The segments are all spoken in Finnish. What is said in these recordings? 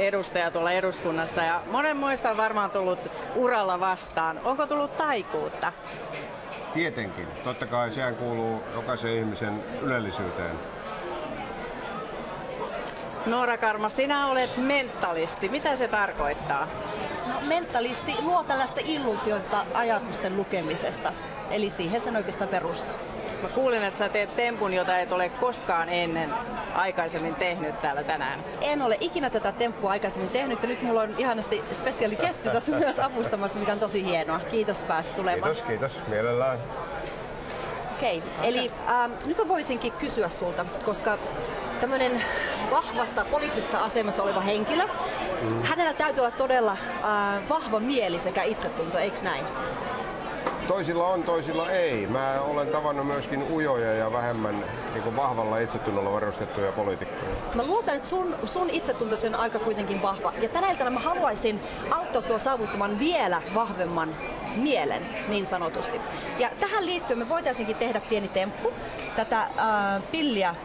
edustaja tuolla eduskunnassa ja monen muista on varmaan tullut uralla vastaan. Onko tullut taikuutta? Tietenkin. Totta kai sehän kuuluu jokaisen ihmisen ylellisyyteen. Noora Karma, sinä olet mentalisti. Mitä se tarkoittaa? No, mentalisti luo tällaista illuusioita ajatusten lukemisesta. Eli siihen sen oikeastaan perustuu. Mä kuulin, että sä teet tempun, jota et ole koskaan ennen aikaisemmin tehnyt täällä tänään. En ole ikinä tätä temppua aikaisemmin tehnyt ja nyt mulla on ihanasti spesiaali Kesti tässä myös avustamassa, mikä on tosi hienoa. Kiitos, että pääsit tulemaan. Kiitos. Mielellään. Okei, eli nyt mä voisinkin kysyä sulta, koska tämmöinen vahvassa poliittisessa asemassa oleva henkilö, hänellä täytyy olla todella vahva mieli sekä itsetunto, eikö näin? Toisilla on, toisilla ei. Mä olen tavannut myöskin ujoja ja vähemmän niin vahvalla itsetunnolla varustettuja poliitikkoja. Mä luotan, että sun itsetuntosi on aika kuitenkin vahva. Ja tänä iltana mä haluaisin auttaa sua saavuttamaan vielä vahvemman mielen, niin sanotusti. Ja tähän liittyen me voitaisinkin tehdä pieni temppu tätä pilliä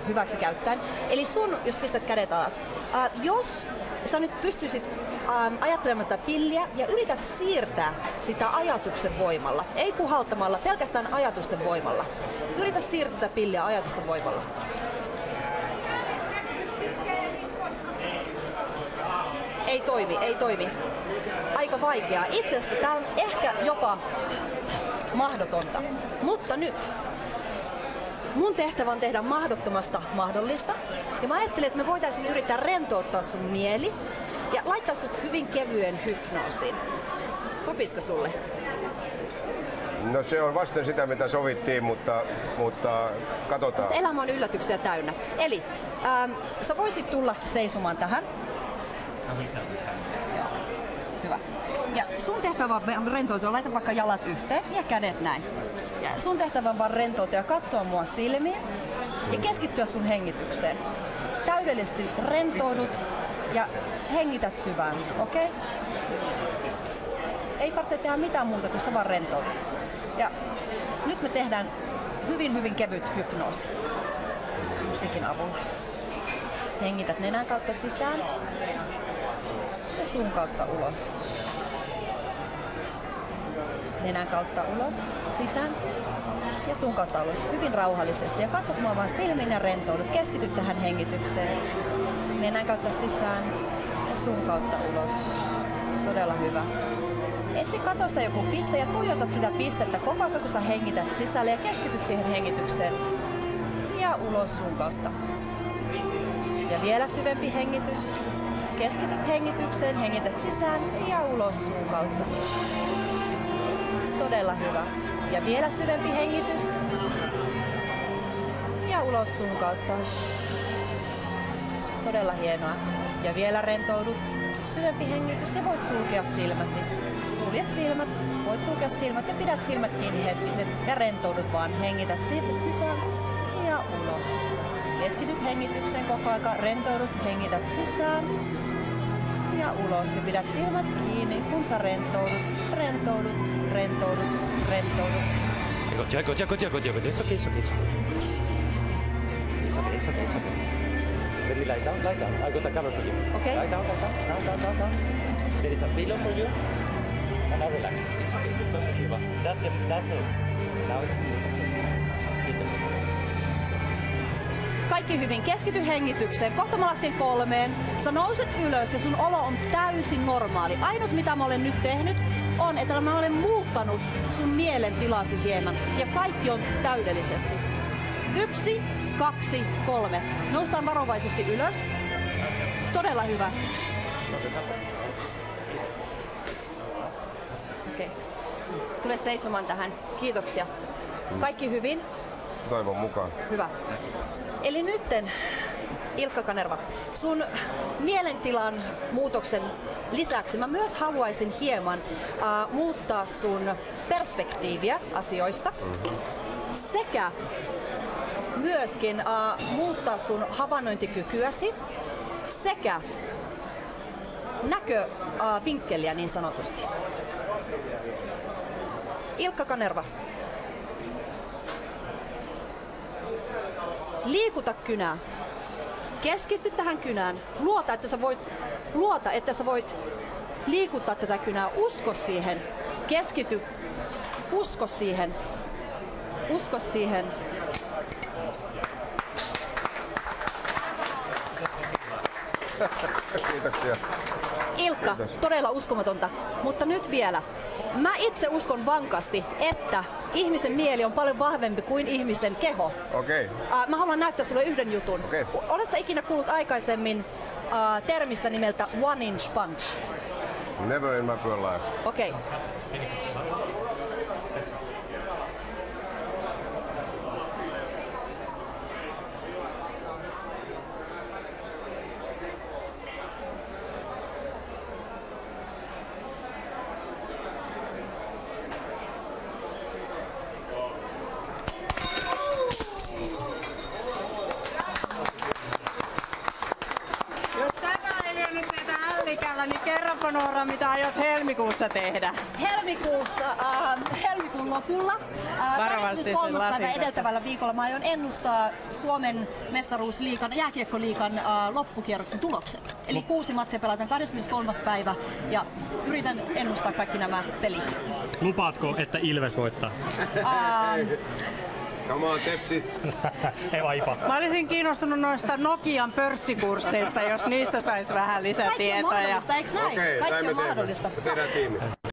hyväksi käyttäen. Eli jos pistät kädet alas, jos sä nyt pystyisit ajattelemaan tätä pilliä ja yrität siirtää sitä ajatuksen voimalla, ei puhaltamalla, pelkästään ajatusten voimalla. Yritä siirtää tätä pilliä ajatusten voimalla. Ei toimi. Aika vaikeaa. Itse asiassa tää on ehkä jopa mahdotonta. Mutta nyt mun tehtävä on tehdä mahdottomasta mahdollista. Ja mä ajattelin, että me voitaisiin yrittää rentouttaa sun mieli ja laittaa sut hyvin kevyen hypnoosiin. Sopisiko sulle? No se on vasta sitä, mitä sovittiin, mutta katsotaan. Mutta elämä on yllätyksiä täynnä. Eli sä voisit tulla seisomaan tähän. Hyvä. Ja sun tehtävä on rentoutua, laita vaikka jalat yhteen ja kädet näin. Ja sun tehtävä on vaan rentoutua ja katsoa mua silmiin ja keskittyä sun hengitykseen. Täydellisesti rentoudut ja hengität syvään, okei? Okay? Ei tarvitse tehdä mitään muuta, kun sä vaan rentoudut. Ja nyt me tehdään hyvin kevyt hypnoosi musiikin avulla. Hengität nenän kautta sisään ja suun kautta ulos. Nenän kautta ulos, sisään ja suun kautta ulos. Hyvin rauhallisesti. Ja katsot mua vaan silmiin ja rentoudut. Keskity tähän hengitykseen. Nenän kautta sisään ja suun kautta ulos. Todella hyvä. Etsi katosta joku piste ja tuijotat sitä pistettä koko ajan, kun sä hengität sisälle ja keskityt siihen hengitykseen. Ja ulos suun kautta. Ja vielä syvempi hengitys. Keskityt hengitykseen, hengität sisään ja ulos suun kautta. Todella hyvä. Ja vielä syvempi hengitys. Ja ulos suun kautta. Todella hienoa. Ja vielä rentoudut. Syvempi hengitys ja voit sulkea silmäsi. Suljet silmät, voit sulkea silmät ja pidät silmät kiinni hetkisen ja rentoudut vaan. Hengität sisään ja ulos. Keskityt hengitykseen koko aika, rentoudut, hengität sisään ja ulos. Ja pidät silmät kiinni, kun sä rentoudut. It's okay. Maybe lie down. I got a cover for you. Okay. Lie down. There is a pillow for you. And now relax. It's okay. That's the now it's kiitos. Kaikki hyvin. Keskity hengitykseen. Kohta mä lasken 3. Sä nouset ylös ja sun olo on täysin normaali. Ainut mitä mä olen nyt tehnyt on, että mä olen muuttanut sun mielen tilasi hieman. Ja kaikki on täydellisesti. 1, 2, 3. Noustaan varovaisesti ylös. Todella hyvä. Okei. Tule seisomaan tähän. Kiitoksia. Kaikki hyvin? Toivon mukaan. Hyvä. Eli nytten, Ilkka Kanerva, sun mielentilan muutoksen lisäksi mä myös haluaisin hieman muuttaa sun perspektiiviä asioista sekä myöskin muuttaa sun havainnointikykyäsi sekä näkövinkkeliä niin sanotusti. Ilkka Kanerva. Liikuta kynää. Keskitty tähän kynään. Luota, että sä voit liikuttaa tätä kynää. Usko siihen. Keskity. Usko siihen. Usko siihen. Kiitoksia. Ilkka, Kiitos. todella uskomatonta. Mutta nyt vielä. Mä itse uskon vankasti, että ihmisen mieli on paljon vahvempi kuin ihmisen keho. Okei. Mä haluan näyttää sulle yhden jutun. Okei. Oletko ikinä kuullut aikaisemmin termistä nimeltä one inch punch? Never in my poor life. Okei. Jos tämä ei lyönyt teitä ällikällä, niin kerropa Noora, mitä aiot helmikuussa tehdä. Helmikuun lopulla, Varovasti sen 23. lasin päivä tässä. edeltävällä viikolla mä aion ennustaa Suomen mestaruusliigan, jääkiekkoliigan loppukierroksen tulokset. Eli 6 matsia pelataan 23. päivä ja yritän ennustaa kaikki nämä pelit. Lupaatko, että Ilves voittaa? Come on, Tepsi. Ei vaan Ipa. Mä olisin kiinnostunut noista Nokian pörssikursseista, jos niistä saisi vähän Kaikki on lisätietoja. mahdollista, eikö näin? Okei, Kaikki näin on me teemme. mahdollista. Me tehdään tiimi.